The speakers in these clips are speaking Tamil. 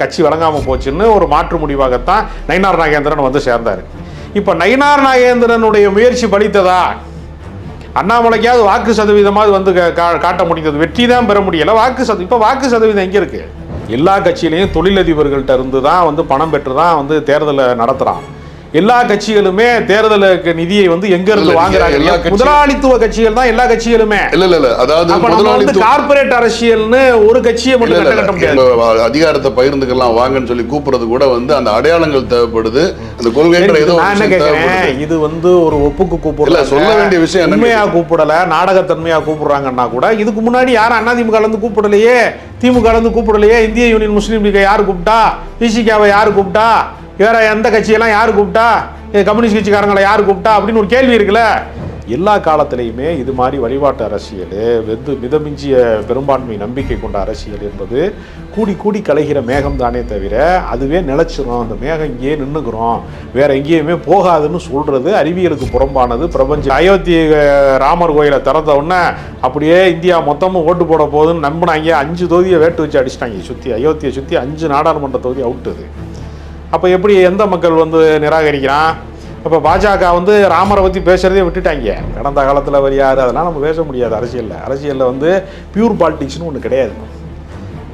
கட்சி வழங்காமல் போச்சுன்னு ஒரு மாற்று முடிவாகத்தான் நயினார் நாகேந்திரன் வந்து சேர்ந்தார். இப்போ நயினார் நாகேந்திரனுடைய முயற்சி பலித்ததா? அண்ணாமலைக்காவது வாக்கு சதவீதமாவது வந்து காட்ட முடிந்தது, வெற்றி தான் பெற முடியல. இப்போ வாக்கு சதவீதம் எங்கே இருக்கு? எல்லா கட்சியிலையும் தொழிலதிபர்கள்ட்ட இருந்து தான் வந்து பணம் பெற்று தான் வந்து தேர்தலை நடத்துகிறான். எல்லா கட்சிகளுமே தேர்தலுக்கு நிதியை வந்து எங்க இருந்து வாங்குறாங்க? முதலாளித்துவ கட்சிகள் தான் எல்லா கட்சிகளுமே. இல்ல அதாவது கார்ப்பரேட் அரசியல்னு ஒரு கட்சியை மட்டும் கட்ட முடியாது. அதிகாரத்தை பகிர்ந்துக்கலாம் வாங்கன்னு சொல்லி கூப்பிடுறது கூட வந்து அந்த அடையாளங்கள் தேவைப்படுது. அந்த கொள்கை நான் என்ன கேட்கிறேன், இது வந்து ஒரு ஒப்புக்கு கூப்பிடல, சொல்ல வேண்டிய விஷயம் உண்மையா கூப்பிடல, நாடகத்தன்மையா கூப்பிடுறாங்கன்னா கூட இதுக்கு முன்னாடி யாரும் அதிமுக இருந்து கூப்பிடலையே, திமுக இருந்து கூப்பிடலையே, இந்திய யூனியன் முஸ்லீம் லீகை யாரு கூப்பிட்டா, பிசிகாவை யாரு கூப்பிட்டா, வேற எந்த கட்சியெல்லாம் யாரு கூப்பிட்டா, கம்யூனிஸ்ட் கட்சிக்காரங்களை யாரு கூப்பிட்டா அப்படின்னு ஒரு கேள்வி இருக்குல்ல. எல்லா காலத்திலையுமே இது மாதிரி வழிபாட்டு அரசியல், மிதமிஞ்சிய பெரும்பான்மை நம்பிக்கை கொண்ட அரசியல் என்பது கூடி கூடி கலைகிற மேகம் தானே தவிர அதுவே நிலைச்சிரும், அந்த மேகம் இங்கேயே நின்றுக்கிறோம், வேற எங்கேயுமே போகாதுன்னு சொல்றது அறிவியலுக்கு புறம்பானது. பிரபஞ்சம் அயோத்தி ராமர் கோயிலை திறந்த உடனே அப்படியே இந்தியா மொத்தமும் ஓட்டு போட போகுதுன்னு நம்பினாங்க. 5 தொகுதியை வேட்டு வச்சு அடிச்சிட்டாங்க. சுற்றி அயோத்தியை சுற்றி 5 நாடாளுமன்ற தொகுதி அவுட்டுது. அப்போ எப்படி எந்த மக்கள் வந்து நிராகரிக்கிறான்? இப்போ பாஜக வந்து ராமரை பற்றி பேசுகிறதே விட்டுட்டாங்க. கடந்த காலத்தில் வரியாரு அதெல்லாம் நம்ம பேச முடியாது. அரசியலில் வந்து பியூர் பாலிடிக்ஸ்னு ஒன்று கிடையாது.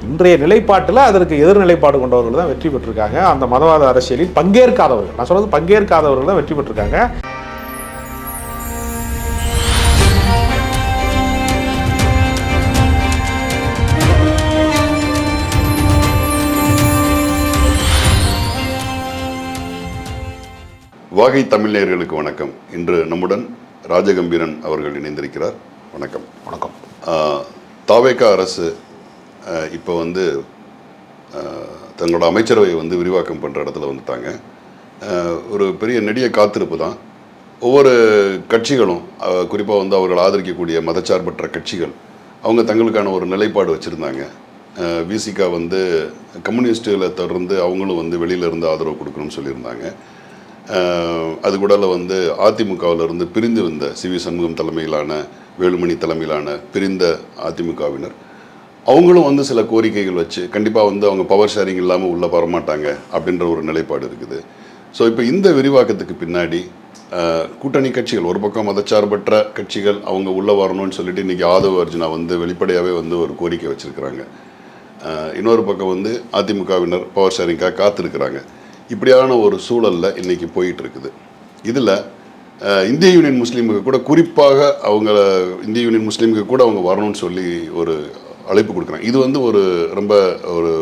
இன்றைய நிலைப்பாட்டில் அதற்கு எதிர்நிலைப்பாடு கொண்டவர்கள் தான் வெற்றி பெற்றிருக்காங்க. அந்த மதவாத அரசியலில் பங்கேற்காதவர்கள், நான் சொல்கிறது பங்கேற்காதவர்கள் தான் வெற்றி பெற்றிருக்காங்க. வாகை தமிழ் நேயர்களுக்கு வணக்கம். இன்று நம்முடன் ராஜகம்பீரன் அவர்கள் இணைந்திருக்கிறார். வணக்கம். வணக்கம். தாவேகா அரசு இப்போ வந்து தங்களோட அமைச்சரவையை வந்து விரிவாக்கம் பண்ணுற இடத்துல வந்துட்டாங்க. ஒரு பெரிய நெடிய காத்திருப்பு தான். ஒவ்வொரு கட்சிகளும் குறிப்பாக வந்து அவர்கள் ஆதரிக்கக்கூடிய மதச்சார்பற்ற கட்சிகள் அவங்க தங்களுக்கான ஒரு நிலைப்பாடு வச்சுருந்தாங்க. விசிகா வந்து கம்யூனிஸ்டுகளை தொடர்ந்து அவங்களும் வந்து வெளியிலேருந்து ஆதரவு கொடுக்கணும்னு சொல்லியிருந்தாங்க. அது கூட வந்து அதிமுகவிலிருந்து பிரிந்து வந்த சிவி சண்முகம் தலைமையிலான, வேலுமணி தலைமையிலான பிரிந்த அதிமுகவினர் அவங்களும் வந்து சில கோரிக்கைகள் வச்சு கண்டிப்பாக வந்து அவங்க பவர் ஷேரிங் இல்லாமல் உள்ளே வரமாட்டாங்க அப்படின்ற ஒரு நிலைப்பாடு இருக்குது. ஸோ இப்போ இந்த விரிவாக்கத்துக்கு பின்னாடி கூட்டணி கட்சிகள், ஒரு பக்கம் மதச்சார்பற்ற கட்சிகள் அவங்க உள்ளே வரணும்னு சொல்லிட்டு இன்றைக்கி ஆதவ அர்ஜுனா வந்து வெளிப்படையாகவே வந்து ஒரு கோரிக்கை வச்சுருக்கிறாங்க. இன்னொரு பக்கம் வந்து அதிமுகவினர் பவர் ஷேரிங்காக காத்திருக்கிறாங்க. இப்படியான ஒரு சூழலில் இன்றைக்கி போயிட்டு இருக்குது. இதில் இந்திய யூனியன் முஸ்லீமுக்கு கூட, குறிப்பாக இந்திய யூனியன் முஸ்லீமுக்கு கூட அவங்க வரணும்னு சொல்லி ஒரு அழைப்பு கொடுக்குறாங்க. இது வந்து ரொம்ப ஒரு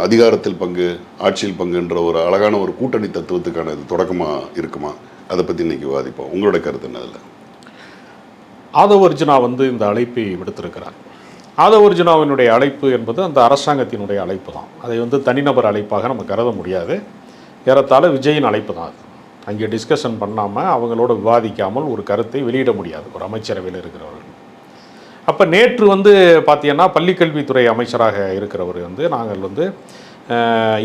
அதிகாரத்தில் பங்கு, ஆட்சியில் பங்குன்ற ஒரு அழகான ஒரு கூட்டணி தத்துவத்துக்கான இது தொடக்கமாக இருக்குமா? அதை பற்றி இன்றைக்கி விவாதிப்போம். உங்களோட கருத்து என்ன? அதில் ஆதவ அர்ஜுனா வந்து இந்த அழைப்பை விடுத்திருக்கிறார். ஆதவ அர்ஜுனாவினுடைய அழைப்பு என்பது அந்த அரசாங்கத்தினுடைய அழைப்பு தான். அதை வந்து தனிநபர் அழைப்பாக நம்ம கருத முடியாது. ஏறத்தாழ விஜயின் அழைப்பு தான் அது. அங்கே டிஸ்கஷன் பண்ணாமல், அவங்களோட விவாதிக்காமல் ஒரு கருத்தை வெளியிட முடியாது ஒரு அமைச்சரவையில் இருக்கிறவர்கள். அப்போ நேற்று வந்து பார்த்தீங்கன்னா பள்ளிக்கல்வித்துறை அமைச்சராக இருக்கிறவர் வந்து நாங்கள் வந்து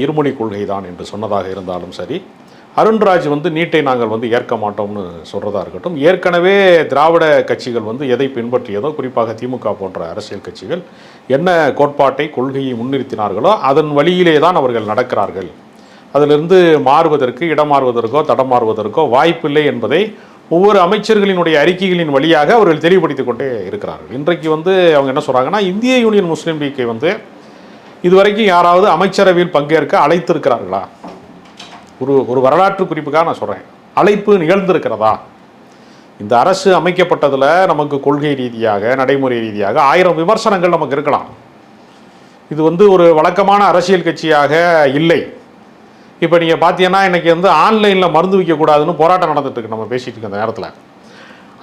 இருமொழி கொள்கை தான் என்று சொன்னதாக இருந்தாலும் சரி, அருண்ராஜ் வந்து நீட்டை நாங்கள் வந்து ஏற்க மாட்டோம்னு சொல்கிறதா இருக்கட்டும், ஏற்கனவே திராவிட கட்சிகள் வந்து எதை பின்பற்றியதோ, குறிப்பாக திமுக போன்ற அரசியல் கட்சிகள் என்ன கோட்பாட்டை, கொள்கையை முன்னிறுத்தினார்களோ அதன் வழியிலே தான் அவர்கள் நடக்கிறார்கள். அதிலிருந்து மாறுவதற்கு, இடமாறுவதற்கோ தடமாறுவதற்கோ வாய்ப்பில்லை என்பதை ஒவ்வொரு அமைச்சர்களினுடைய அறிக்கைகளின் வழியாக அவர்கள் தெளிவுபடுத்தி கொண்டே இருக்கிறார்கள். இன்றைக்கு வந்து அவங்க என்ன சொல்கிறாங்கன்னா, இந்திய யூனியன் முஸ்லீம் லீக்கை வந்து இதுவரைக்கும் யாராவது அமைச்சரவையில் பங்கேற்க அழைத்திருக்கிறார்களா? ஒரு வரலாற்று குறிப்புக்காக நான் சொல்கிறேன், அழைப்பு நிகழ்ந்திருக்கிறதா? இந்த அரசு அமைக்கப்பட்டதில் நமக்கு கொள்கை ரீதியாக, நடைமுறை ரீதியாக 1000 விமர்சனங்கள் நமக்கு இருக்கலாம். இது வந்து ஒரு வழக்கமான அரசியல் கட்சியாக இல்லை. இப்போ நீங்கள் பார்த்தீங்கன்னா இன்றைக்கி வந்து ஆன்லைனில் மருந்து விற்கக்கூடாதுன்னு போராட்டம் நடந்துட்டு இருக்கு. நம்ம பேசிகிட்டு இருக்க அந்த நேரத்தில்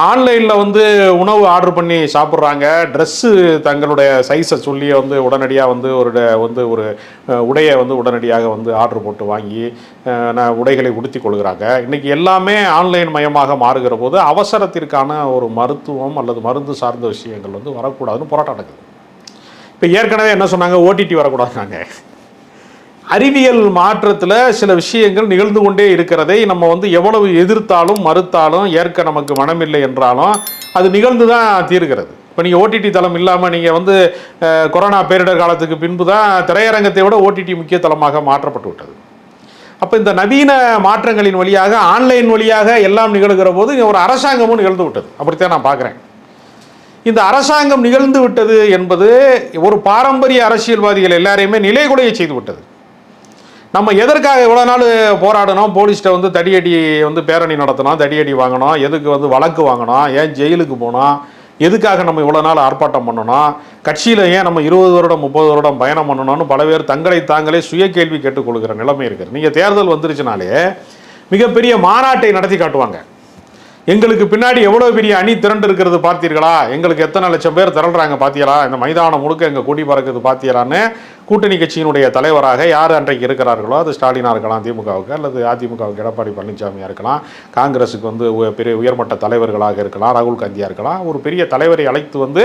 ஆன்லைனில் வந்து உணவு ஆர்டர் பண்ணி சாப்பிட்றாங்க. ட்ரெஸ்ஸு தங்களுடைய சைஸை சொல்லி வந்து உடனடியாக வந்து ஒரு உடையை வந்து உடனடியாக வந்து ஆர்டர் போட்டு வாங்கி உடைகளை உடுத்தி கொள்கிறாங்க. இன்றைக்கி எல்லாமே ஆன்லைன் மயமாக மாறுகிற போது அவசரத்திற்கான ஒரு மருத்துவம் அல்லது மருந்து சார்ந்த விஷயங்கள் வந்து வரக்கூடாதுன்னு போராட்டம் நடக்குது. இப்போ ஏற்கனவே என்ன சொன்னாங்க, ஓடிடி வரக்கூடாதுனாங்க. அறிவியல் மாற்றத்தில் சில விஷயங்கள் நிகழ்ந்து கொண்டே இருக்கிறதை நம்ம வந்து எவ்வளவு எதிர்த்தாலும் மறுத்தாலும், ஏற்க நமக்கு மனமில்லை என்றாலும் அது நிகழ்ந்து தான் தீர்கிறது. இப்போ நீங்கள் ஓடிடி தளம் இல்லாமல் நீங்கள் வந்து கொரோனா பேரிடர் காலத்துக்கு பின்பு தான் திரையரங்கத்தை விட ஓடிடி முக்கிய தளமாக மாற்றப்பட்டு விட்டது. அப்போ இந்த நவீன மாற்றங்களின் வழியாக ஆன்லைன் வழியாக எல்லாம் நிகழ்கிற போது ஒரு அரசாங்கமும் நிகழ்ந்து விட்டது. அப்படித்தான் நான் பார்க்குறேன். இந்த அரசாங்கம் நிகழ்ந்து விட்டது என்பது ஒரு பாரம்பரிய அரசியல்வாதிகள் எல்லாரையுமே நிலைகுலைய செய்து விட்டது. நம்ம எதற்காக இவ்வளோ நாள் போராடணும், போலீஸ்கிட்ட வந்து தடியடி வந்து பேரணி நடத்தணும், தடியடி வாங்கணும், எதுக்கு வந்து வழக்கு வாங்கணும், ஏன் ஜெயிலுக்கு போனோம், எதுக்காக நம்ம இவ்வளோ நாள் ஆர்ப்பாட்டம் பண்ணணும், கட்சியில் ஏன் நம்ம 20 வருடம் 30 வருடம் பயணம் பண்ணணும்னு பல பேர் தங்களை தாங்களே சுய கேள்வி கேட்டுக்கொள்கிற நிலைமை இருக்குது. நீங்கள் தேர்தல் வந்துருச்சுனாலே மிகப்பெரிய மாநாட்டை நடத்தி காட்டுவாங்க. எங்களுக்கு பின்னாடி எவ்வளோ பெரிய அணி திரண்டு இருக்கிறது பார்த்தீர்களா, எங்களுக்கு எத்தனை லட்சம் பேர் திரள்றாங்க பார்த்தீங்களா, இந்த மைதானம் முழுக்க எங்கள் கொடி பறக்குது பார்த்தீங்களான்னு கூட்டணி கட்சியினுடைய தலைவராக யார் அன்றைக்கு இருக்கிறார்களோ, அது ஸ்டாலினாக இருக்கலாம் திமுகவுக்கு, அல்லது அதிமுகவுக்கு எடப்பாடி பழனிசாமியாக இருக்கலாம், காங்கிரஸுக்கு வந்து பெரிய உயர்மட்ட தலைவர்களாக இருக்கலாம், ராகுல் காந்தியாக இருக்கலாம், ஒரு பெரிய தலைவரை அழைத்து வந்து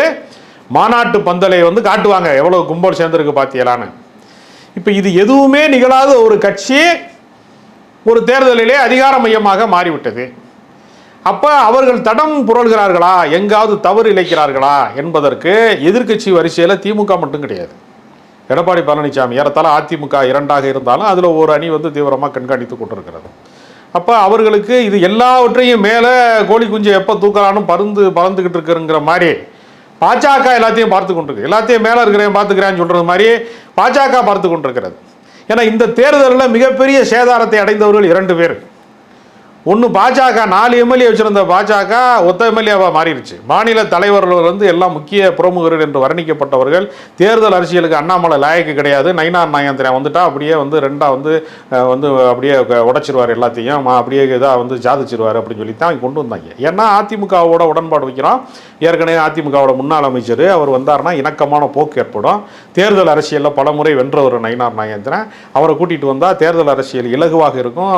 மாநாட்டு பந்தலை வந்து காட்டுவாங்க, எவ்வளோ கும்பல் சேர்ந்துருக்கு பார்த்தீங்களான்னு. இப்போ இது எதுவுமே நிகழாத ஒரு கட்சி ஒரு தேர்தலிலே அதிகார மையமாக மாறிவிட்டது. அப்போ அவர்கள் தடம் புரள்கிறார்களா, எங்காவது தவறு இழைக்கிறார்களா என்பதற்கு எதிர்க்கட்சி வரிசையில் திமுக மட்டும் கிடையாது. எடப்பாடி பழனிசாமி ஏறத்தாழ அதிமுக 2ஆக இருந்தாலும் அதில் ஒரு அணி வந்து தீவிரமாக கண்காணித்து கொண்டிருக்கிறது. அப்போ அவர்களுக்கு இது எல்லாவற்றையும் மேலே கோழி குஞ்சு எப்போ தூக்கலான்னு பறந்துக்கிட்டு இருக்குங்கிற மாதிரி பாஜக எல்லாத்தையும் பார்த்து கொண்டிருக்கு. எல்லாத்தையும் மேலே இருக்கிறேன் பார்த்துக்கிறேன்னு சொல்கிறது மாதிரி பாஜக பார்த்து கொண்டிருக்கிறது. ஏன்னா இந்த தேர்தலில் மிகப்பெரிய சேதாரத்தை அடைந்தவர்கள் 2 பேர். ஒன்று பாஜக 4 எம்எல்ஏ வச்சுருந்த பாஜக ஒத்த எம்எல்ஏவாக மாறிடுச்சு. மாநில தலைவர்கள் வந்து எல்லாம் முக்கிய பிரமுகர்கள் என்று வர்ணிக்கப்பட்டவர்கள் தேர்தல் அரசியலுக்கு அண்ணாமலை லாயக்கு கிடையாது, நயினார் நாகேந்திரன் வந்துட்டா அப்படியே வந்து 2ஆ வந்து அப்படியே உடைச்சிருவார், எல்லாத்தையும் அப்படியே இதாக வந்து ஜாதிச்சிருவார் அப்படின்னு சொல்லி தான் கொண்டு வந்தாங்க. ஏன்னா அதிமுகவோட உடன்பாடு வைக்கிறோம். ஏற்கனவே அதிமுகவோட முன்னாள் அமைச்சர் அவர் வந்தார்னா இணக்கமான போக்கு ஏற்படும். தேர்தல் அரசியலில் பல முறை வென்றவர் நயினார் நாகேந்திரன், அவரை கூட்டிகிட்டு வந்தால் தேர்தல் அரசியல் இலகுவாக இருக்கும்.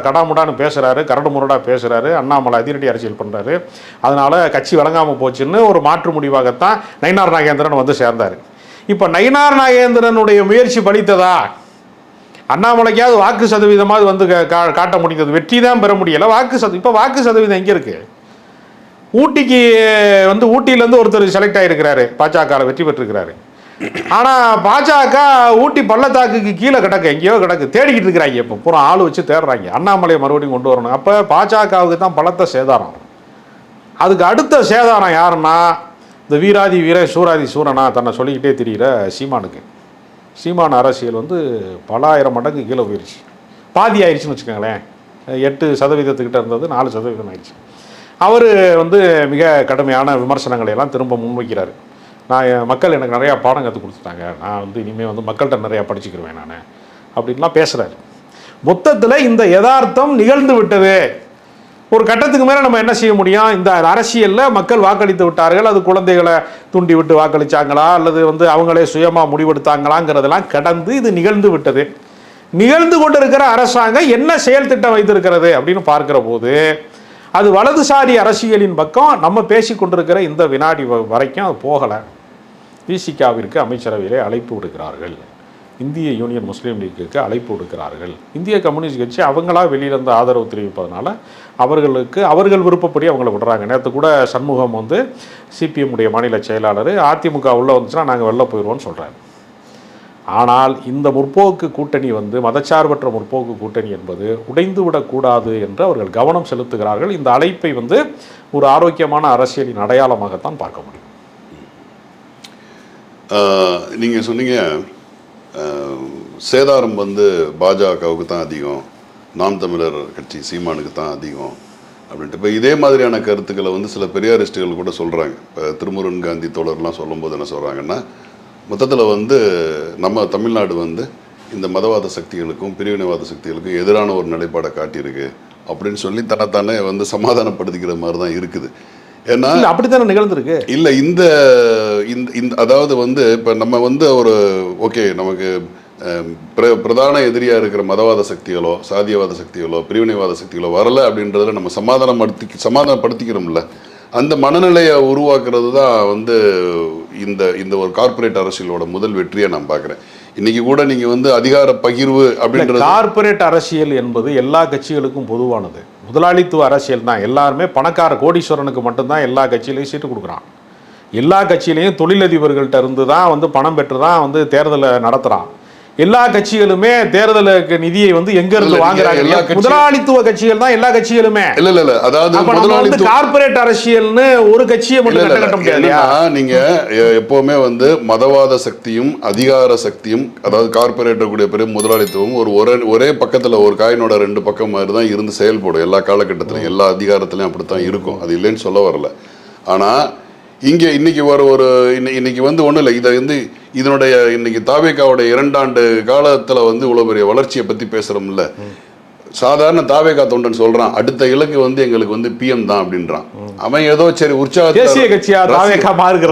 கடாமுடான்னு பேசுகிறாரு, கரடு முரடாக பேசுகிறாரு, அண்ணாமலை அதிரடி அரசியல் பண்ணுறாரு, அதனால் கட்சி வழங்காமல் போச்சுன்னு ஒரு மாற்று முடிவாகத்தான் நயினார் நாகேந்திரன் வந்து சேர்ந்தார். இப்போ நயினார் நாகேந்திரனுடைய முயற்சி பலித்ததா? அண்ணாமலைக்காவது வாக்கு சதவீதமாவது வந்து காட்ட முடிந்தது, வெற்றி தான் பெற முடியலை. இப்போ வாக்கு சதவீதம் எங்கே இருக்குது? ஊட்டிக்கு வந்து ஊட்டியிலேருந்து ஒருத்தர் செலக்ட் ஆகிருக்கிறாரு, பாஜக வெற்றி பெற்றிருக்கிறாரு. ஆனால் பாஜக ஊட்டி பள்ளத்தாக்குக்கு கீழே கிடக்கு, எங்கேயோ கிடக்கு, தேடிக்கிட்டு இருக்கிறாங்க. இப்போ பூரா ஆள் வச்சு தேடுறாங்க, அண்ணாமலையை மறுபடியும் கொண்டு வரணும். அப்போ பாஜகவுக்கு தான் பலத்த சேதாரம். அதுக்கு அடுத்த சேதாரம் யாருன்னா இந்த வீராதி வீர சூராதி சூரனா தன்னை சொல்லிக்கிட்டே தெரிகிற சீமானுக்கு. சீமான் அரசியல் வந்து பல ஆயிரம் மடங்கு கீழே போயிடுச்சு, பாதி ஆயிடுச்சுன்னு வச்சுக்கோங்களேன். 8% இருந்தது 4% ஆயிடுச்சு. அவர் வந்து மிக கடுமையான விமர்சனங்களை எல்லாம் திரும்ப முன்வைக்கிறார். மக்கள் எனக்கு நிறையா பாடம் கற்றுக் கொடுத்துட்டாங்க, நான் வந்து இனிமேல் வந்து மக்கள்கிட்ட நிறையா படிச்சுக்கிடுவேன் நான் அப்படின்லாம் பேசுகிறாரு. மொத்தத்தில் இந்த யதார்த்தம் நிகழ்ந்து விட்டது. ஒரு கட்டத்துக்கு மேலே நம்ம என்ன செய்ய முடியும்? இந்த அரசியலில் மக்கள் வாக்களித்து விட்டார்கள், அது குழந்தைகளை தூண்டி விட்டு வாக்களித்தாங்களா அல்லது வந்து அவங்களே சுயமாக முடிவெடுத்தாங்களாங்கிறதெல்லாம் கடந்து இது நிகழ்ந்து விட்டது. நிகழ்ந்து கொண்டு இருக்கிற அரசாங்கம் என்ன செயல் திட்டம் வைத்திருக்கிறது அப்படின்னு பார்க்குற போது அது வலதுசாரி அரசியலின் பக்கம் நம்ம பேசி கொண்டிருக்கிற இந்த வினாடி வரைக்கும் அது போகலை. விசிகாவிற்கு அமைச்சரவையிலே அழைப்பு விடுக்கிறார்கள், இந்திய யூனியன் முஸ்லீம் லீக்குக்கு அழைப்பு விடுக்கிறார்கள். இந்திய கம்யூனிஸ்ட் கட்சி அவங்களா வெளியிலிருந்து ஆதரவு தெரிவிப்பதனால அவர்கள் விருப்பப்படி அவங்கள விடுறாங்க. நேற்று கூட சண்முகம் வந்து சிபிஎம் உடைய மாநில செயலாளர் அதிமுக உள்ளே வந்துச்சுன்னா நாங்கள் வெளில போயிடுவோம்னு சொல்கிறாரு. ஆனால் இந்த முற்போக்கு கூட்டணி வந்து மதச்சார்பற்ற முற்போக்கு கூட்டணி என்பது உடைந்து விடக்கூடாது என்று அவர்கள் கவனம் செலுத்துகிறார்கள். இந்த அழைப்பை வந்து ஒரு ஆரோக்கியமான அரசியலின் அடையாளமாகத்தான் பார்க்க முடியும். நீங்கள் சொன்னீங்க சேதாரம் வந்து பாஜகவுக்கு தான் அதிகம், நாம் தமிழர் கட்சி சீமானுக்கு தான் அதிகம் அப்படின்ட்டு. இப்போ இதே மாதிரியான கருத்துக்களை வந்து சில பெரியாரிஸ்டுகள் கூட சொல்கிறாங்க. இப்போ திருமுருகன் காந்தி தோழர்லாம் சொல்லும்போது என்ன சொல்கிறாங்கன்னா, மொத்தத்தில் வந்து நம்ம தமிழ்நாடு வந்து இந்த மதவாத சக்திகளுக்கும் பிரிவினைவாத சக்திகளுக்கும் எதிரான ஒரு நிலைப்பாடை காட்டியிருக்கு அப்படின்னு சொல்லி தன்னைத்தானே வந்து சமாதானப்படுத்திக்கிற மாதிரி தான் இருக்குது. ஏன்னா அப்படித்தானே நிகழ்ந்துருக்கு. இல்லை இந்த இந்த அதாவது வந்து இப்போ நம்ம வந்து ஒரு ஓகே நமக்கு பிரதான எதிரியாக இருக்கிற மதவாத சக்திகளோ சாதியவாத சக்திகளோ பிரிவினைவாத சக்திகளோ வரலை அப்படின்றத நம்ம சமாதானப்படுத்திக்கிறோம்ல, அந்த மனநிலையை உருவாக்குறது தான் வந்து இந்த ஒரு கார்ப்பரேட் அரசியலோட முதல் வெற்றியை நான் பார்க்குறேன். இன்னைக்கு கூட நீங்கள் வந்து அதிகார பகிர்வு அப்படின்றது, கார்ப்பரேட் அரசியல் என்பது எல்லா கட்சிகளுக்கும் பொதுவானது. முதலாளித்துவ அரசியல் தான். எல்லாருமே பணக்கார கோடீஸ்வரனுக்கு மட்டும்தான் எல்லா கட்சியிலையும் சீட்டு கொடுக்குறான். எல்லா கட்சியிலையும் தொழிலதிபர்கள்ட்ட இருந்து தான் வந்து பணம் பெற்று தான் வந்து தேர்தலை நடத்துகிறான். எல்லா கட்சிகளுமே தேர்தலுக்கு நிதியை வந்து எங்க இருந்து வாங்குறாங்க? முதலாளித்துவ கட்சிகள் தான் எல்லா கட்சிகளுமே. இல்ல அதாவது கார்ப்பரேட் அரசியல்னு ஒரு கட்சியை மட்டும் கட்ட முடியாது. நீங்க எப்பவுமே வந்து மதவாத சக்தியும் அதிகார சக்தியும், அதாவது கார்ப்பரேட் கூடிய பெரிய முதலாளித்துவம் ஒரே பக்கத்துல ஒரு காயினோட ரெண்டு பக்கம் மாதிரி தான் இருந்து செயல்படும் எல்லா காலகட்டத்திலும், எல்லா அதிகாரத்திலையும் அப்படித்தான் இருக்கும். அது இல்லைன்னு சொல்ல வரல. ஆனா இங்கே இன்னைக்கு இன்னைக்கு வந்து ஒன்றும் இல்லை. இதை வந்து இதனுடைய இன்னைக்கு தாவேகாவுடைய 2 ஆண்டு காலத்தில் வந்து இவ்வளோ பெரிய வளர்ச்சியை பற்றி பேசுகிறோம்ல. சாதாரண தாவேகா தொண்டன் சொல்கிறான், அடுத்த இலக்கு வந்து எங்களுக்கு வந்து PM தான் அப்படின்றான். அவன் ஏதோ சரி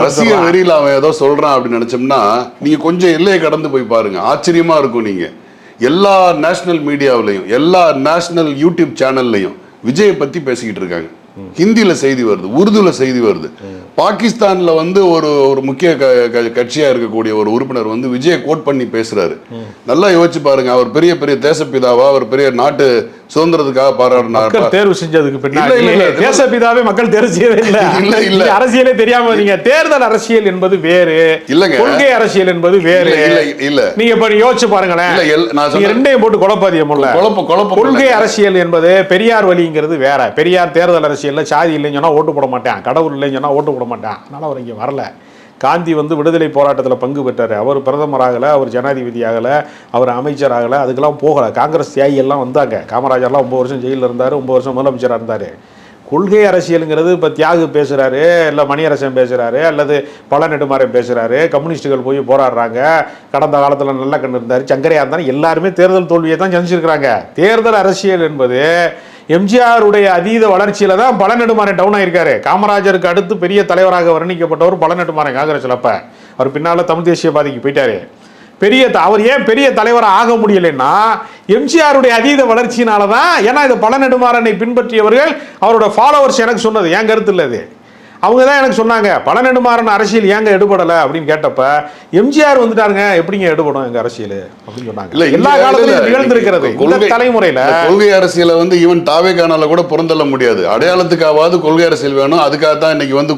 ரசிக வெறியில் அவன் ஏதோ சொல்கிறான் அப்படின்னு நினச்சோம்னா நீங்கள் கொஞ்சம் எல்லையை கடந்து போய் பாருங்க, ஆச்சரியமாக இருக்கும். நீங்கள் எல்லா நேஷனல் மீடியாவிலையும் எல்லா நேஷனல் யூடியூப் சேனல்லையும் விஜயை பற்றி பேசிக்கிட்டு இருக்காங்க. ஹிந்தியில செய்தி வருது, உருதுல செய்தி வருது. பாகிஸ்தான்ல வந்து ஒரு முக்கிய கட்சியா இருக்கக்கூடிய ஒரு உறுப்பினர் வந்து விஜயை கோட் பண்ணி பேசுறாரு. நல்லா யோசிச்சு பாருங்க. அவர் பெரிய பெரிய தேசப்பிதாவா, அவர் பெரிய நாட்டு சுதந்திரத்துக்காக பாராட்டினார். தேர்வு செஞ்சதுக்கு பின்னாடி தேசப்பிதாவே மக்கள் தேர்வு செய்யவே இல்லை. அரசியலே தெரியாம நீங்க தேர்தல் அரசியல் என்பது வேறு, இல்லங்க கொள்கை அரசியல் என்பது வேறு. இல்ல நீங்க இப்ப யோசிச்சு பாருங்களேன், ரெண்டையும் போட்டு குழப்ப. கொள்கை அரசியல் என்பது பெரியார் வழிங்கிறது வேற. பெரியார் தேர்தல் அரசியல்ல சாதி இல்லைன்னு சொன்னா ஓட்டு போட மாட்டேன், கடவுள் இல்லைன்னு சொன்னா ஓட்டு போட மாட்டேன், அதனால அவர் இங்க வரல. காந்தி வந்து விடுதலை போராட்டத்தில் பங்கு பெற்றார். அவர் பிரதமராகலை, அவர் ஜனாதிபதி ஆகலை, அவர் அமைச்சர் ஆகலை, அதுக்கெல்லாம் போகலை. காங்கிரஸ் தியாகி எல்லாம் வந்தாங்க. காமராஜர்லாம் 9 வருஷம் ஜெயிலில் இருந்தார், 9 வருஷம் முதலமைச்சராக இருந்தார். கொள்கை அரசியலுங்கிறது இப்போ தியாகு பேசுகிறாரு, இல்லை மணியரசன் பேசுகிறாரு, அல்லது பல நெடுமாறன் பேசுகிறாரு, கம்யூனிஸ்டுகள் போய் போராடுறாங்க. கடந்த காலத்தில் நல்ல கண்ணு இருந்தார், சங்கரையா இருந்தாலும் எல்லாருமே தேர்தல் தோல்வியை தான் சந்திச்சிருக்கிறாங்க. தேர்தல் அரசியல் என்பது எம்ஜிஆருடைய அதீத வளர்ச்சியில தான் பல நெடுமாறன் டவுன் ஆயிருக்காரு. காமராஜருக்கு அடுத்து பெரிய தலைவராக வர்ணிக்கப்பட்டவர் பல நெடுமாறன் காங்கிரஸ்ல. அப்ப அவர் பின்னால தமிழ் தேசியவாதிக்கு போயிட்டாரு. அவர் ஏன் பெரிய தலைவராக ஆக முடியலைன்னா எம்ஜிஆருடைய அதீத வளர்ச்சியினாலதான். ஏன்னா இது பல நெடுமாறனை பின்பற்றியவர்கள், அவரோட ஃபாலோவர்ஸ் எனக்கு சொன்னது, என் கருத்து இல்லை. அவங்க தான் எனக்கு சொன்னாங்க, பல நெடுமாறன் அரசியல் ஏங்க எடுபடலை அப்படின்னு கேட்டப்ப, எம்ஜிஆர் வந்துட்டாருங்க, எப்படிங்க எடுபடும் எங்க அரசியல் அப்படின்னு சொன்னாங்க. எல்லா காலத்திலும் நிகழ்ந்திருக்கிறது இந்த தலைமுறையில. கொள்கை அரசியலை வந்து ஈவன் தாவேகானால கூட புறந்தள்ள முடியாது. அடையாளத்துக்காவது கொள்கை அரசியல் வேணும், அதுக்காக தான் இன்னைக்கு வந்து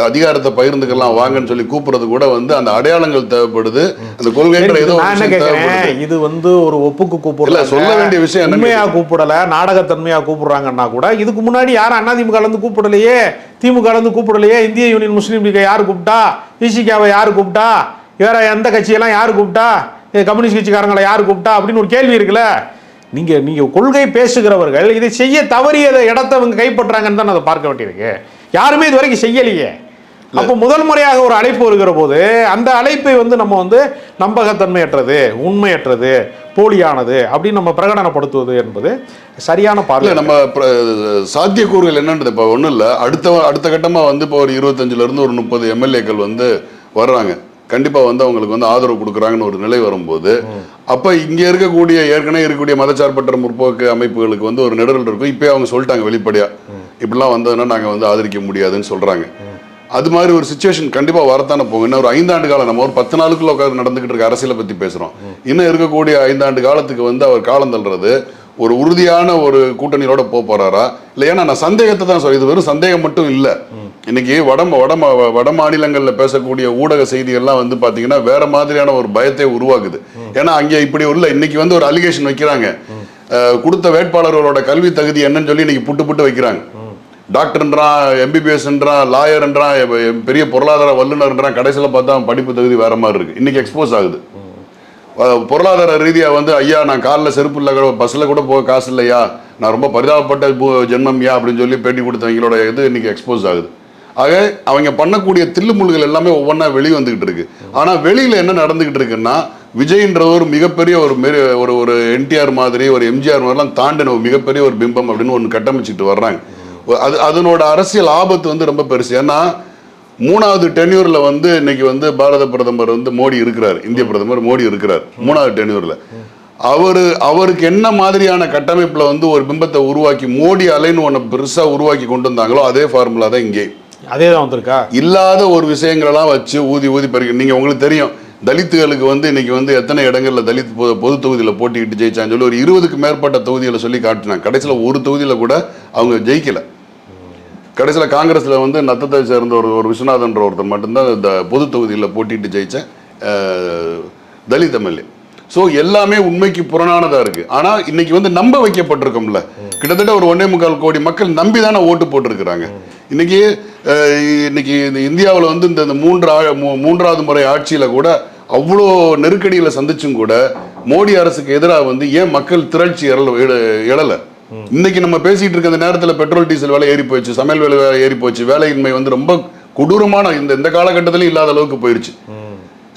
அதிகாரத்தை பகிர்ந்துக்கலாம் வாங்கன்னு சொல்லி கூப்பிடுறது கூட வந்து அந்த அடையாளங்கள் தேவைப்படுது. அந்த கொள்கைன்ற ஏதோ இது வந்து ஒரு ஒப்புக்கு கூப்பிடல, சொல்ல வேண்டிய விஷயம். உண்மையா கூப்பிடல, நாடகத்தன்மையா கூப்பிடுறாங்கன்னா கூட இதுக்கு முன்னாடி யாரும் அதிமுக இருந்து கூப்பிடலையே, திமுக இருந்து கூப்பிடலையே, இந்திய யூனியன் முஸ்லீம் லீகை யாரு கூப்பிட்டா, விசிகாவை யாரு கூப்பிட்டா, வேற எந்த கட்சியெல்லாம் யாரு கூப்பிட்டா, கம்யூனிஸ்ட் கட்சிக்காரங்களை யாரு கூப்பிட்டா அப்படின்னு ஒரு கேள்வி இருக்குல்ல. நீங்க கொள்கை பேசுகிறவர்கள் இதை செய்ய தவறியதை இடத்தை அவங்க கைப்பற்றாங்கன்னு தான் அதை பார்க்க வேண்டியிருக்கு. யாருமே இது வரைக்கும் செய்யலையே. அப்போ முதல் முறையாக ஒரு அழைப்பு வருகிற போது அந்த அழைப்பை வந்து நம்ம வந்து நம்பகத்தன்மையற்றது, உண்மையற்றது, போலியானது அப்படின்னு நம்ம பிரகடனப்படுத்துவது என்பது சரியான பார்வை. நம்ம சாத்தியக்கூறுகள் என்னன்றது இப்போ ஒன்றும் இல்லை. அடுத்த கட்டமாக வந்து இப்போ ஒரு 25லேருந்து ஒரு 30 எம்எல்ஏக்கள் வந்து வர்றாங்க. கண்டிப்பாக வந்து அவங்களுக்கு வந்து ஆதரவு கொடுக்குறாங்கன்னு ஒரு நிலை வரும்போது, அப்போ இங்கே ஏற்கனவே இருக்கக்கூடிய மதச்சார்பற்ற முற்போக்கு அமைப்புகளுக்கு வந்து ஒரு நெருடல் இருக்கும். இப்போ அவங்க சொல்லிட்டாங்க வெளிப்படையாக, இப்படிலாம் வந்ததுன்னா நாங்கள் வந்து ஆதரிக்க முடியாதுன்னு சொல்கிறாங்க. அது மாதிரி ஒரு சிச்சுவேஷன் கண்டிப்பாக வரத்தானே போகும். இன்னும் ஒரு 5 ஆண்டு காலம், நம்ம ஒரு 10 நாளுக்குள்ள உட்காந்து நடந்துகிட்டு இருக்க அரசியலை பற்றி பேசுகிறோம். இன்னும் இருக்கக்கூடிய 5 ஆண்டு காலத்துக்கு வந்து அவர் காலம் தள்ளுறது ஒரு உறுதியான ஒரு கூட்டணியோட போறாரா இல்லை? ஏன்னா நான் சந்தேகத்தை தான் சொல்ல, இது வெறும் சந்தேகம் மட்டும் இல்லை. இன்னைக்கு வட மாநிலங்களில் பேசக்கூடிய ஊடக செய்திகள்லாம் வந்து பார்த்தீங்கன்னா வேற மாதிரியான ஒரு பயத்தை உருவாக்குது. ஏன்னா அங்கே இப்படி உள்ள இன்னைக்கு வந்து ஒரு அலிகேஷன் வைக்கிறாங்க, கொடுத்த வேட்பாளர்களோட கல்வி தகுதி என்னன்னு சொல்லி இன்னைக்கு புட்டு வைக்கிறாங்க. டாக்டர்ன்றான், MBBSன்றான், லாயர்ன்றான், பெரிய பொருளாதார வல்லுநர்ன்றான். கடைசியில் பார்த்தா படிப்பு தகுதி வேற மாதிரி இருக்கு. இன்னைக்கு எக்ஸ்போஸ் ஆகுது. பொருளாதார ரீதியாக வந்து ஐயா நான் காலில் செருப்பு இல்லை, பஸ்ஸில் கூட போக காசு இல்லையா, நான் ரொம்ப பரிதாபப்பட்ட ஜென்மம்யா அப்படின்னு சொல்லி பேட்டி கொடுத்தவங்களோட இது இன்னைக்கு எக்ஸ்போஸ் ஆகுது. ஆக அவங்க பண்ணக்கூடிய தில்லுமுள்ளுகள் எல்லாமே ஒவ்வொன்றா வெளியே வந்துகிட்டு இருக்கு. ஆனால் வெளியில் என்ன நடந்துகிட்டு இருக்குன்னா, விஜய்ன்ற ஒரு மிகப்பெரிய ஒரு NTR மாதிரி, ஒரு MGR மாதிரிலாம் தாண்டின ஒரு மிகப்பெரிய ஒரு பிம்பம் அப்படின்னு ஒன்று கட்டமைச்சிட்டு வர்றாங்க. அதனோட அரசியல் ஆபத்து வந்து ரொம்ப பெருசு. ஏன்னா 3வது டென்யூர்ல வந்து இன்னைக்கு வந்து பாரத பிரதமர் வந்து மோடி இருக்கிறார், இந்திய பிரதமர் மோடி இருக்கிறார் 3வது டென்யூர்ல. அவருக்கு என்ன மாதிரியான கட்டமைப்புல வந்து ஒரு பிம்பத்தை உருவாக்கி மோடி அலைன்னு ஒன்று பெருசா உருவாக்கி கொண்டு வந்தாங்களோ அதே ஃபார்முலா தான் இங்கே அதே தான் வந்திருக்கா. இல்லாத ஒரு விஷயங்களெல்லாம் வச்சு ஊதி பறிக்க. நீங்க உங்களுக்கு தெரியும் தலித்துகளுக்கு வந்து இன்னைக்கு வந்து எத்தனை இடங்கள்ல தலித் பொது தொகுதியில் போட்டிக்கிட்டு ஜெயிச்சான்னு சொல்லி ஒரு 20க்கு மேற்பட்ட தொகுதிகளை சொல்லி காட்டினாங்க. கடைசியில் ஒரு தொகுதியில் கூட அவங்க ஜெயிக்கல. கடைசியில் காங்கிரஸில் வந்து நத்தத்தை சேர்ந்த ஒரு விஸ்வநாதன்ற ஒருத்தர் மட்டும்தான் இந்த பொது தொகுதியில் போட்டிட்டு ஜெயிச்ச தலித் எம்எல்ஏ. ஸோ எல்லாமே உண்மைக்கு புறணானதாக இருக்குது. ஆனால் இன்னைக்கு வந்து நம்ப வைக்கப்பட்டிருக்கோம்ல, கிட்டத்தட்ட ஒரு 1.25 கோடி மக்கள் நம்பி தானே ஓட்டு போட்டிருக்கிறாங்க. இன்னைக்கு இந்த இந்தியாவில் வந்து இந்த மூன்றாவது முறை ஆட்சியில் கூட அவ்வளோ நெருக்கடியில் சந்திச்சும் கூட மோடி அரசுக்கு எதிராக வந்து ஏன் மக்கள் திரட்சி எழலை? இன்னைக்கு நம்ம பேசிட்டு இருக்க நேரத்தில் பெட்ரோல் டீசல் விலை ஏறி போயிடுச்சு, சமையல் விலை ஏறி போச்சு, வேலையின்மை வந்து ரொம்ப கொடூரமான இந்த காலகட்டத்திலும் இல்லாத அளவுக்கு போயிடுச்சு.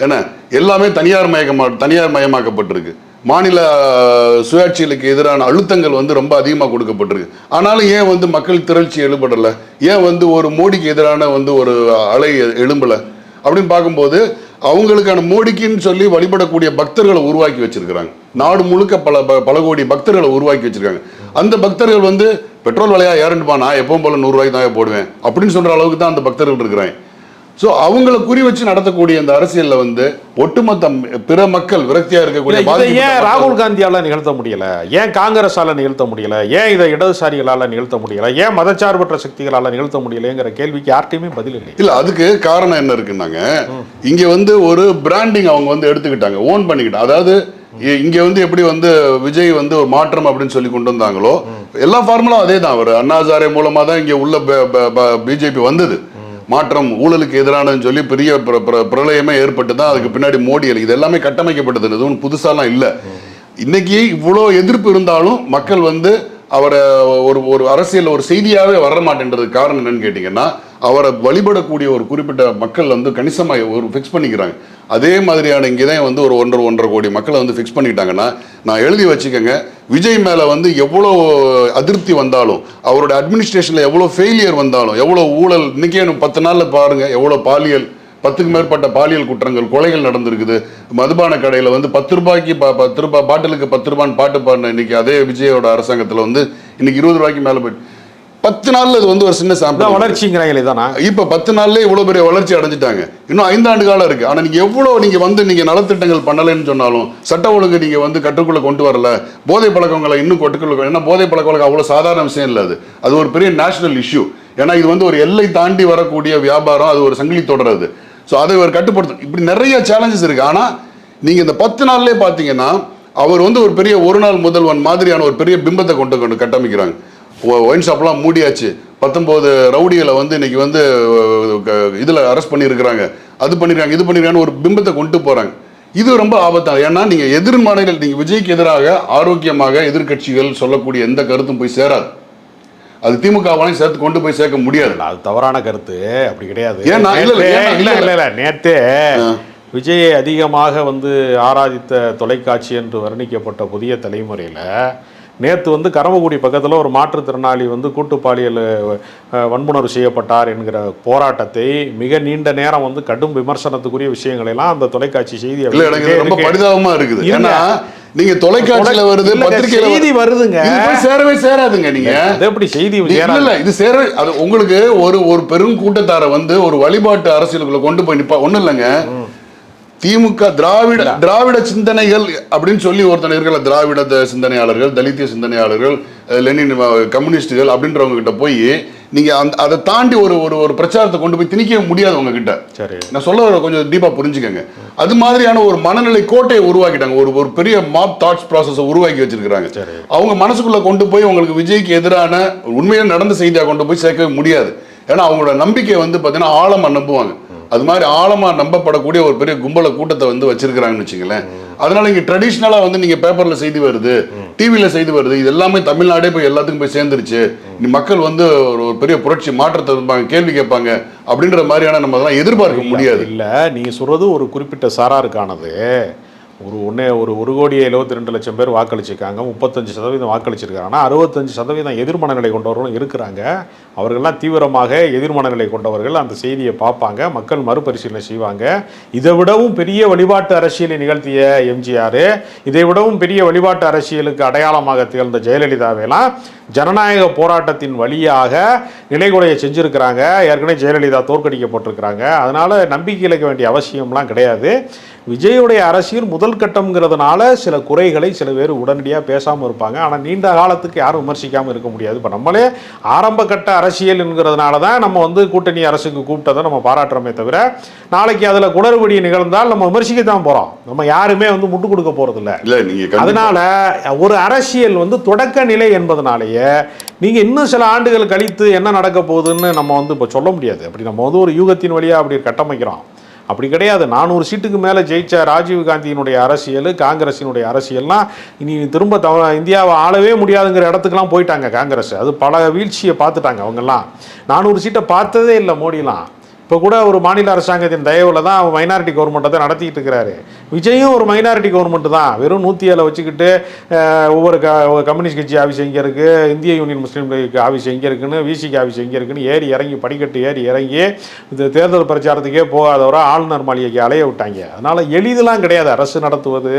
என்ன எல்லாமே தனியார் மயமாக்கப்பட்டிருக்கு. மாநில சுயாட்சிகளுக்கு எதிரான அழுத்தங்கள் வந்து ரொம்ப அதிகமாக கொடுக்கப்பட்டிருக்கு. ஆனாலும் ஏன் வந்து மக்கள் திரட்சி எழுப்படலை? ஏன் வந்து ஒரு மோடிக்கு எதிரான வந்து ஒரு அலை எழும்பலை அப்படின்னு பார்க்கும்போது அவங்களுக்கான மோடிக்குன்னு சொல்லி வழிபடக்கூடிய பக்தர்களை உருவாக்கி வச்சிருக்கிறாங்க. நாடு முழுக்க பல கோடி பக்தர்களை உருவாக்கி வச்சிருக்காங்க. அந்த பக்தர்கள் வந்து பெட்ரோல் விலையா ஏறண்டுமா, நான் எப்பவும் போல 100 ரூபாய்க்கு தான் போடுவேன் அப்படின்னு சொல்ற அளவுக்கு தான் அந்த பக்தர்கள் இருக்கிறாங்க. ஸோ அவங்கள குறி வச்சு நடத்தக்கூடிய அந்த அரசியல்ல வந்து ஒட்டுமொத்த பிற மக்கள் விரக்தியா இருக்கக்கூடிய ஏன் ராகுல் காந்தியால நிகழ்த்த முடியல, ஏன் காங்கிரஸால நிகழ்த்த முடியல, ஏன் இதை இடதுசாரிகளால நிகழ்த்த முடியல, ஏன் மதச்சார்பற்ற சக்திகளால நிகழ்த்த முடியலங்கிற கேள்விக்கு யார்ட்டையுமே பதில் இல்லை. இல்ல அதுக்கு காரணம் என்ன இருக்குன்னாங்க, இங்க வந்து ஒரு பிராண்டிங் அவங்க வந்து எடுத்துக்கிட்டாங்க, ஓன் பண்ணிக்கிட்டாங்க. அதாவது இங்க வந்து எப்படி வந்து விஜய் வந்து ஒரு மாற்றம் அப்படின்னு சொல்லி கொண்டு வந்தாங்களோ எல்லா ஃபார்முலும் அதே தான். அவர் அண்ணா ஹசாரே மூலமா தான் இங்க உள்ள பிஜேபி வந்தது. மாற்றம், ஊழலுக்கு எதிரானு சொல்லி பெரிய பிரளயமே ஏற்பட்டு தான் அதுக்கு பின்னாடி மோடி இது எல்லாமே கட்டமைக்கப்பட்டது. எதுவும் புதுசாலாம் இல்லை. இன்னைக்கு இவ்வளோ எதிர்ப்பு இருந்தாலும் மக்கள் வந்து அவரை ஒரு அரசியல் ஒரு செய்தியாகவே வர மாட்டேன்றதுக்கு காரணம் என்னன்னு கேட்டிங்கன்னா, அவரை வழிபடக்கூடிய ஒரு குறிப்பிட்ட மக்கள் வந்து கணிசமாக ஒரு ஃபிக்ஸ் பண்ணிக்கிறாங்க. அதே மாதிரியான இங்கே தான் வந்து ஒரு 1.5 கோடி மக்களை வந்து ஃபிக்ஸ் பண்ணிக்கிட்டாங்கன்னா, நான் எழுதி வச்சுக்கோங்க, விஜய் மேலே வந்து எவ்வளோ அதிருப்தி வந்தாலும், அவரோட அட்மினிஸ்ட்ரேஷனில் எவ்வளோ ஃபெயிலியர் வந்தாலும், எவ்வளோ ஊழல், இன்றைக்கே 10 நாளில் பாருங்கள் எவ்வளோ பாலியல் 10க்கு மேற்பட்ட பாலியல் குற்றங்கள், கொலைகள் நடந்திருக்குது. மதுபான கடையில் வந்து 10 ரூபாய்க்கு 10 ரூபாய் பாட்டிலுக்கு 10 ரூபான்னு பாட்டு பாடின இன்னைக்கு அதே விஜயோட அரசாங்கத்தில் வந்து இன்னைக்கு 20 ரூபாய்க்கு மேலே போயிட்டு 10 நாள்ல இது வந்து ஒரு சின்ன சாம்பிள் வளர்ச்சிங்கிறாங்களே தானே. இப்போ 10 நாள்லேயே இவ்வளோ பெரிய வளர்ச்சி அடைஞ்சிட்டாங்க. இன்னும் 5 ஆண்டு காலம் இருக்கு. ஆனால் நீங்கள் எவ்வளோ நீங்கள் வந்து நீங்கள் நலத்திட்டங்கள் பண்ணலைன்னு சொன்னாலும், சட்ட ஒழுங்கு நீங்கள் வந்து கட்டுக்குள்ளே கொண்டு வரல, போதை பழக்கங்களை இன்னும் கட்டுக்குள்ள, ஏன்னா போதை பழக்க வழக்கம் அவ்வளோ சாதாரண விஷயம் இல்லை. அது ஒரு பெரிய நேஷனல் இஷ்யூ. ஏன்னா இது வந்து ஒரு எல்லை தாண்டி வரக்கூடிய வியாபாரம், அது ஒரு சங்கிலி தொடர்றது. ஸோ அதை ஒரு கட்டுப்படுத்தும். இப்படி நிறைய சேலஞ்சஸ் இருக்கு. ஆனால் நீங்கள் இந்த 10 நாள்லேயே பார்த்தீங்கன்னா அவர் வந்து ஒரு பெரிய ஒரு நாள் முதல்வன் மாதிரியான ஒரு பெரிய பிம்பத்தை கொண்டு கட்டமைக்கிறாங்க. ஒயின் ஷாப்லாம் மூடியாச்சு, 19 ரவுடிகளை வந்து இன்னைக்கு வந்து இதில் அரெஸ்ட் பண்ணியிருக்கிறாங்க, அது பண்ணிருக்காங்க, இது பண்ணிருக்காங்கன்னு ஒரு பிம்பத்தை கொண்டு போகிறாங்க. இது ரொம்ப ஆபத்தான. ஏன்னா நீங்கள் எதிர்மானைகள், நீங்கள் விஜய்க்கு எதிராக ஆரோக்கியமாக எதிர்கட்சிகள் சொல்லக்கூடிய எந்த கருத்தும் போய் சேராது. அது திமுகவாலையும் சேர்த்து கொண்டு போய் சேர்க்க முடியாது. அது தவறான கருத்து, அப்படி கிடையாது. நேத்தே விஜயை அதிகமாக வந்து ஆராதித்த தொலைக்காட்சி என்று வர்ணிக்கப்பட்ட புதிய தலைமுறையில் நேற்று வந்து கரம்பக்குடி பக்கத்தில் ஒரு மாற்றுத்திறனாளி வந்து கூட்டுப்பாலியல் வன்புணர்வு செய்யப்பட்டார் என்கிற போராட்டத்தை மிக நீண்ட நேரம் வந்து கடும் விமர்சனத்துக்குரிய விஷயங்கள் எல்லாம் அந்த தொலைக்காட்சி செய்தி ரொம்ப பரிதாபமா இருக்குது. ஏன்னா நீங்க தொலைக்காட்சியில வருது, பத்திரிகையில செய்தி வருதுங்க, சேரவே சேராதுங்க. நீங்க எப்படி செய்தி இல்ல இது சேர, அது உங்களுக்கு ஒரு பெரும் கூட்டத்தார வந்து ஒரு வழிபாட்டு அரசியலுக்குள்ள கொண்டு போய் நிப்பா ஒண்ணும் இல்லைங்க. திமுக திராவிட சிந்தனைகள் அப்படின்னு சொல்லி ஒருத்தர் இருக்கல, திராவிட சிந்தனையாளர்கள், தலித்திய சிந்தனையாளர்கள், லெனின் கம்யூனிஸ்டுகள் அப்படின்றவங்க கிட்ட போய் நீங்க அதை தாண்டி ஒரு பிரச்சாரத்தை கொண்டு போய் திணிக்க முடியாது உங்ககிட்ட. சரி, நான் சொல்ல கொஞ்சம் டீப்பா புரிஞ்சுக்கங்க. அது மாதிரியான ஒரு மனநிலை கோட்டையை உருவாக்கிட்டாங்க, ஒரு பெரிய மாப் தாட்ஸ் ப்ராசஸை உருவாக்கி வச்சிருக்காங்க. அவங்க மனசுக்குள்ள கொண்டு போய் உங்களுக்கு விஜய்க்கு எதிரான உண்மையாக நடந்த செய்தியா கொண்டு போய் சேர்க்கவே முடியாது. ஏன்னா அவங்களோட நம்பிக்கை வந்து பாத்தீங்கன்னா ஆழமா நம்புவாங்க. அது மாதிரி ஆழமா நம்பப்படக்கூடிய ஒரு பெரிய கும்பல கூட்டத்தை வந்து வச்சிருக்கிறாங்கன்னு வச்சுங்களேன். அதனால இங்க ட்ரெடிஷ்னலா வந்து நீங்க பேப்பர்ல செய்தி வருது, டிவியில செய்தி வருது, இது எல்லாமே தமிழ்நாடே போய் எல்லாத்துக்கும் போய் சேர்ந்துருச்சு, மக்கள் வந்து ஒரு பெரிய புரட்சி மாற்றத்தை கேள்வி கேட்பாங்க அப்படின்ற மாதிரியான நம்ம அதெல்லாம் எதிர்பார்க்க முடியாது. இல்ல நீங்க சொல்றது ஒரு குறிப்பிட்ட சாராருக்கானது. ஒரு 1,72,00,000 பேர் வாக்களிச்சிருக்காங்க, 35% வாக்களிச்சிருக்காங்கன்னா 65% எதிர்மனநிலை கொண்டவர்களும் இருக்கிறாங்க. அவர்கள்லாம் தீவிரமாக எதிர்மனநிலை கொண்டவர்கள் அந்த செய்தியை பார்ப்பாங்க, மக்கள் மறுபரிசீலனை செய்வாங்க. இதை விடவும் பெரிய வழிபாட்டு அரசியலை நிகழ்த்திய எம்ஜிஆர், இதை விடவும் பெரிய வழிபாட்டு அரசியலுக்கு அடையாளமாக திகழ்ந்த ஜெயலலிதாவெல்லாம் ஜனநாயக போராட்டத்தின் வழியாக நிலைகுலைய செஞ்சுருக்கிறாங்க. ஏற்கனவே ஜெயலலிதா தோற்கடிக்கப்பட்டிருக்கிறாங்க. அதனால் நம்பிக்கை இழக்க வேண்டிய அவசியம்லாம் கிடையாது. விஜயுடைய அரசியல் முதல் கட்டம்ங்கிறதுனால சில குறைகளை சில பேர் உடனடியாக பேசாமல் இருப்பாங்க. ஆனால் நீண்ட காலத்துக்கு யாரும் விமர்சிக்காமல் இருக்க முடியாது. இப்போ நம்மளே ஆரம்ப கட்ட அரசியல் என்கிறதுனால தான் நம்ம வந்து கூட்டணி அரசுக்கு கூப்பிட்டதை நம்ம பாராட்டுறோமே தவிர, நாளைக்கு அதில் குளறுபடி நிகழ்ந்தால் நம்ம விமர்சிக்க தான் போகிறோம். நம்ம யாருமே வந்து முட்டு கொடுக்க போகிறதில்ல. அதனால ஒரு அரசியல் வந்து தொடக்க நிலை என்பதனாலேயே நீங்கள் இன்னும் சில ஆண்டுகள் கழித்து என்ன நடக்க போகுதுன்னு நம்ம வந்து இப்போ சொல்ல முடியாது. அப்படி நம்ம வந்து ஒரு யூகத்தின் வழியாக அப்படி கட்டமைக்கிறோம். அப்படி கிடையாது. 400 சீட்டுக்கு மேலே ஜெயிச்ச ராஜீவ் காந்தியினுடைய அரசியல், காங்கிரஸினுடைய அரசியல்லாம் இனி திரும்ப இந்தியாவை ஆளவே முடியாதுங்கிற இடத்துக்குலாம் போயிட்டாங்க காங்கிரஸ். அது பல வீழ்ச்சியை பார்த்துட்டாங்க அவங்கெல்லாம். 400 சீட்டை பார்த்ததே இல்லை மோடிலாம். இப்போ கூட ஒரு மாநில அரசாங்கத்தின் தயவில் தான் மைனாரிட்டி கவர்மெண்ட்டை தான் நடத்திக்கிட்டு இருக்கிறாரு. விஜயும் ஒரு மைனாரிட்டி கவர்மெண்ட்டு தான். வெறும் 107 வச்சுக்கிட்டு ஒவ்வொரு கம்யூனிஸ்ட் கட்சி ஆஃபீஸ் எங்கே இருக்குது, இந்திய யூனியன் முஸ்லீம் லீக் ஆஃபீஸ் எங்கே இருக்குன்னு, விசிக்கு ஆஃபீஸ் எங்கே இருக்குன்னு ஏறி இறங்கி படிக்கட்டு ஏறி இறங்கி இந்த தேர்தல் பிரச்சாரத்துக்கே போகாதவரை ஆளுநர் மாளிகைக்கு அலைய விட்டாங்க. அதனால் எளிதெல்லாம் கிடையாது அரசு நடத்துவது.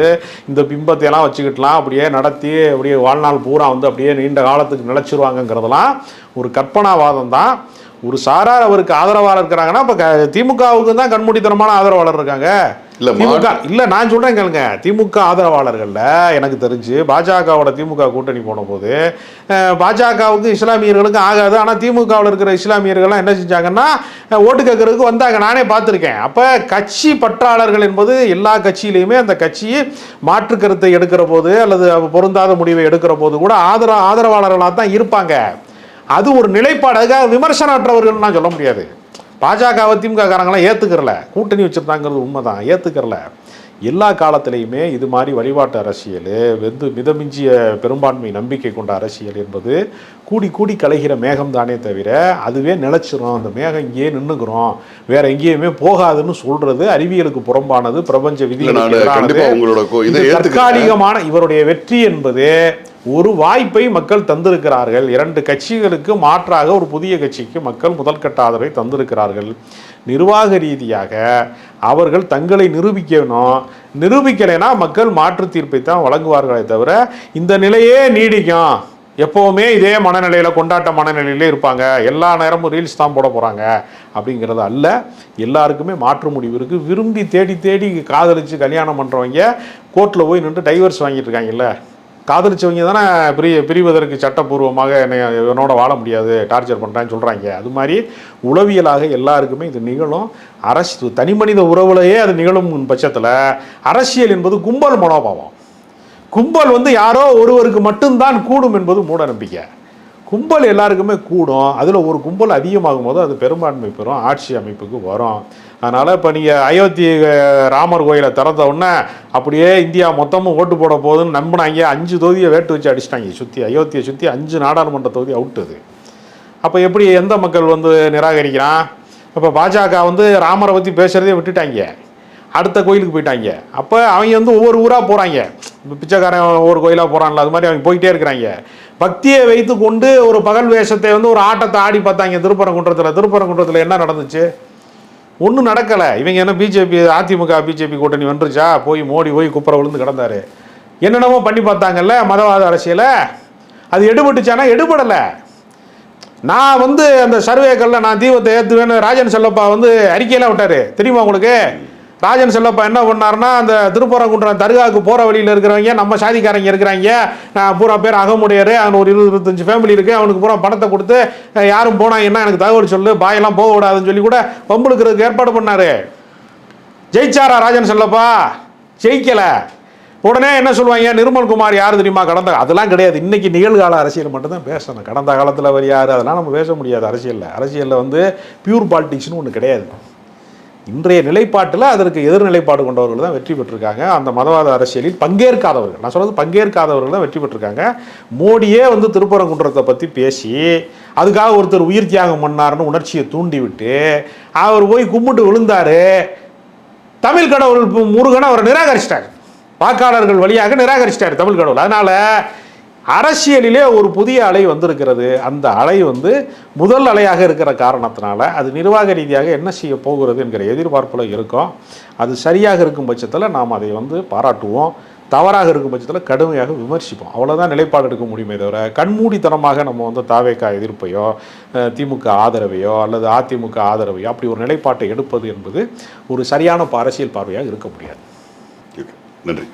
இந்த பிம்பத்தையெல்லாம் வச்சுக்கிட்டுலாம் அப்படியே நடத்தி அப்படியே வாழ்நாள் பூரா வந்து அப்படியே நீண்ட காலத்துக்கு நிலச்சிருவாங்கங்கிறதெல்லாம் ஒரு கற்பனாவாதம் தான். ஒரு சாரார் அவருக்கு ஆதரவாளர் இருக்கிறாங்கன்னா இப்போ திமுகவுக்கு தான் கண்மூடித்தனமான ஆதரவாளர் இருக்காங்க. திமுக இல்லை, நான் சொல்கிறேன் கேளுங்க. திமுக ஆதரவாளர்களில் எனக்கு தெரிஞ்சு பாஜகவோட திமுக கூட்டணி போன போது பாஜகவுக்கு இஸ்லாமியர்களுக்கும் ஆகாது. ஆனால் திமுகவில் இருக்கிற இஸ்லாமியர்கள்லாம் என்ன செஞ்சாங்கன்னா ஓட்டு கேட்கறதுக்கு வந்தாங்க. நானே பார்த்துருக்கேன். அப்போ கட்சி பற்றாளர்கள் என்பது எல்லா கட்சியிலையுமே அந்த கட்சி மாற்று கருத்தை எடுக்கிற போது அல்லது பொருந்தாத முடிவை எடுக்கிற போது கூட ஆதரவாளர்களாக தான் இருப்பாங்க. அது ஒரு நிலைப்பாடு. அதுக்காக விமர்சனற்றவர்கள் நான் சொல்ல முடியாது. பாஜகவை திமுக காரங்களாம் ஏற்றுக்கிறல, கூட்டணி வச்சுருந்தாங்கிறது உண்மை தான், ஏற்றுக்கிறல. எல்லா காலத்திலையுமே இது மாதிரி வழிபாட்டு அரசியல் மிதமிஞ்சிய பெரும்பான்மை நம்பிக்கை கொண்ட அரசியல் என்பது கூடி கூடி கலைகிற மேகம் தானே தவிர அதுவே நிலச்சிரும். அந்த மேகம் இங்கேயே நின்றுக்கிறோம், வேற எங்கேயுமே போகாதுன்னு சொல்றது அறிவியலுக்கு புறம்பானது, பிரபஞ்ச விதிகளுக்கு தற்காலிகமான. இவருடைய வெற்றி என்பது ஒரு வாய்ப்பை மக்கள் தந்திருக்கிறார்கள். 2 கட்சிகளுக்கு மாற்றாக ஒரு புதிய கட்சிக்கு மக்கள் முதல்கட்ட ஆதரவை தந்திருக்கிறார்கள். நிர்வாக ரீதியாக அவர்கள் தங்களை நிரூபிக்கணும். நிரூபிக்கலைன்னா மக்கள் மாற்று தீர்ப்பை தான் வழங்குவார்களே தவிர இந்த நிலையே நீடிக்கும். எப்போவுமே இதே மனநிலையில் கொண்டாட்ட மனநிலையிலே இருப்பாங்க, எல்லா நேரமும் ரீல்ஸ் தான் போட போகிறாங்க அப்படிங்கிறது அல்ல. எல்லாருக்குமே மாற்று முடிவு இருக்குது. விரும்பி தேடி தேடி காதலித்து கல்யாணம் பண்ணுறவங்க கோர்ட்டில் போய் நின்று டைவர்ஸ் வாங்கிட்டு இருக்காங்கல்ல. காதலிச்சவங்க தானே பிரிவதற்கு சட்டப்பூர்வமாக என்னோட வாழ முடியாது, டார்ச்சர் பண்ணுறான்னு சொல்கிறாங்க. அது மாதிரி உளவியலாக எல்லாருக்குமே இது நிகழும். தனி மனித உறவுலையே அது நிகழும் பட்சத்தில் அரசியல் என்பது கும்பல் மனோபாவம். கும்பல் வந்து யாரோ ஒருவருக்கு மட்டும்தான் கூடும் என்பது மூட நம்பிக்கை. கும்பல் எல்லாருக்குமே கூடும். அதில் ஒரு கும்பல் அதிகமாகும் போது அது பெரும்பான்மை பெறும், ஆட்சி அமைப்புக்கு வரும். அதனால் இப்போ நீங்கள் அயோத்தி ராமர் கோயிலை திறந்த உடனே அப்படியே இந்தியா மொத்தமும் ஓட்டு போட போகுதுன்னு நம்பினாங்க. 5 தொகுதியை வேட்டு வச்சு அடிச்சிட்டாங்க. அயோத்தியை சுற்றி 5 நாடாளுமன்ற தொகுதி அவுட்டுது. அப்போ எப்படி எந்த மக்கள் வந்து நிராகரிக்கிறான்? இப்போ பாஜக வந்து ராமரை பற்றி பேசுகிறதே விட்டுட்டாங்க, அடுத்த கோயிலுக்கு போயிட்டாங்க. அப்போ அவங்க வந்து ஒவ்வொரு ஊராக போகிறாங்க. இப்போ பிச்சைக்காரன் ஒவ்வொரு கோயிலாக போகிறான்ல, அது மாதிரி அவங்க போயிட்டே இருக்கிறாங்க. பக்தியை வைத்து கொண்டு ஒரு பகல் வேஷத்தை வந்து ஒரு ஆட்டத்தை ஆடி பார்த்தாங்க திருப்பரங்குன்றத்தில் என்ன நடந்துச்சு? ஒன்றும் நடக்கலை. இவங்க என்ன பிஜேபி அதிமுக பிஜேபி கூட்டணி வந்துருச்சா? மோடி போய் குப்புற விழுந்து கிடந்தாரு. என்னென்னமோ பண்ணி பார்த்தாங்கல்ல மதவாத அரசியலை. அது எடுபட்டுச்சானா? எடுபடலை. நான் வந்து அந்த சர்வேக்களில் நான் தீபத்தை ஏற்றுவேன்னு ராஜன் செல்லப்பா வந்து அறிக்கையெல்லாம் விட்டார் தெரியுமா உங்களுக்கு? ராஜன் செல்லப்பா என்ன பண்ணாருன்னா, அந்த திருப்பரங்குன்றம் தர்காவுக்கு போகிற வழியில் இருக்கிறவங்க நம்ம சாதிக்காரங்க இருக்கிறாங்க, நான் பூரா பேர் அகமுடையார், அவனு ஒரு 20-25 ஃபேமிலி இருக்குது, அவனுக்கு பூரா பணத்தை கொடுத்து யாரும் போனாங்கன்னா எனக்கு தகவல் சொல்லு, பாயெல்லாம் போக விடாதுன்னு சொல்லி கூட பம்புளுக்கிறதுக்கு ஏற்பாடு பண்ணார். ஜெயிச்சாரா ராஜன் செல்லப்பா? ஜெயிக்கலை. உடனே என்ன சொல்லுவாங்க, நிர்மல்குமார் யார் தெரியுமா கடந்த? அதெல்லாம் கிடையாது. இன்றைக்கி நிகழ்கால அரசியல் மட்டும்தான் பேசணும். கடந்த காலத்தில் அவர் யார் அதெல்லாம் நம்ம பேச முடியாது. அரசியலில் வந்து பியூர் பாலிட்டிக்ஸ்னு ஒன்று கிடையாது. இன்றைய நிலைப்பாட்டில் அதற்கு எதிர்நிலைப்பாடு கொண்டவர்கள் தான் வெற்றி பெற்றிருக்காங்க. அந்த மதவாத அரசியலில் பங்கேற்காதவர்கள், நான் சொல்கிறது பங்கேற்காதவர்கள் தான் வெற்றி பெற்றிருக்காங்க. மோடியே வந்து திருப்பரங்குன்றத்தை பற்றி பேசி அதுக்காக ஒருத்தர் உயிர் தியாகம் பண்ணார்னு உணர்ச்சியை தூண்டி விட்டு அவர் போய் கும்பிட்டு விழுந்தார். தமிழ் கடவுள் முருகனை அவர் நிராகரிச்சிட்டார், வாக்காளர்கள் வழியாக நிராகரிச்சிட்டார் தமிழ் கடவுள். அதனால் அரசியலிலே ஒரு புதிய அலை வந்திருக்கிறது. அந்த அலை வந்து முதல் அலையாக இருக்கிற காரணத்தினால அது நிர்வாக ரீதியாக என்ன செய்ய போகிறது என்கிற எதிர்பார்ப்பில் இருக்கும். அது சரியாக இருக்கும் பட்சத்தில் நாம் அதை வந்து பாராட்டுவோம். தவறாக இருக்கும் பட்சத்தில் கடுமையாக விமர்சிப்போம். அவ்வளோதான் நிலைப்பாடு எடுக்க முடியுமே தவிர கண்மூடித்தனமாக நம்ம வந்து தாவேகா எதிர்ப்பையோ திமுக ஆதரவையோ அல்லது அதிமுக ஆதரவையோ அப்படி ஒரு நிலைப்பாட்டை எடுப்பது என்பது ஒரு சரியான அரசியல் பார்வையாக இருக்க முடியாது. நன்றி.